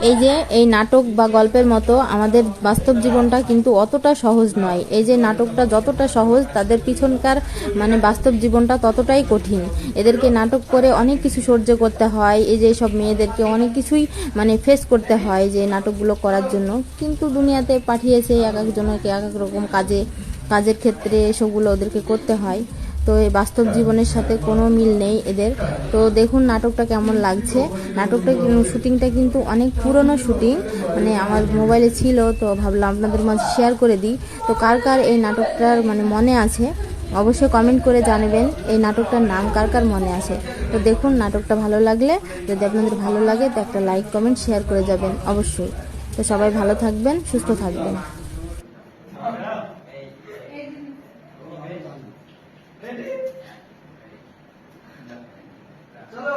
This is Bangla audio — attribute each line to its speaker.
Speaker 1: এই যে এই নাটক বা গল্পের মতো আমাদের বাস্তব জীবনটা কিন্তু অতটা সহজ নয়। এই যে নাটকটা যতটা সহজ, তাদের পিছনকার মানে বাস্তব জীবনটা ততটাই কঠিন। এদেরকে নাটক করে অনেক কিছু সহ্য করতে হয়। এই যে সব মেয়েদেরকে অনেক কিছুই মানে ফেস করতে হয় যে নাটকগুলো করার জন্য। কিন্তু দুনিয়াতে পাঠিয়েছে এক একজনকে এক এক রকম কাজের ক্ষেত্রে এসবগুলো ওদেরকে করতে হয়। তো এই বাস্তব জীবনের সাথে কোনো মিল নেই এদের। তো দেখুন নাটকটা কেমন লাগছে। নাটকটা শুটিংটা কিন্তু অনেক পুরনো শুটিং, মানে আমার মোবাইলে ছিল, তো ভাবলাম আপনাদের মাঝে শেয়ার করে দিই। তো কার কার এই নাটকটার মানে মনে আছে অবশ্যই কমেন্ট করে জানাবেন, এই নাটকটার নাম কার কার মনে আছে। তো দেখুন নাটকটা ভালো লাগলে, যদি আপনাদের ভালো লাগে তো একটা লাইক কমেন্ট শেয়ার করে যাবেন অবশ্যই। তো সবাই ভালো থাকবেন, সুস্থ থাকবেন।
Speaker 2: চলো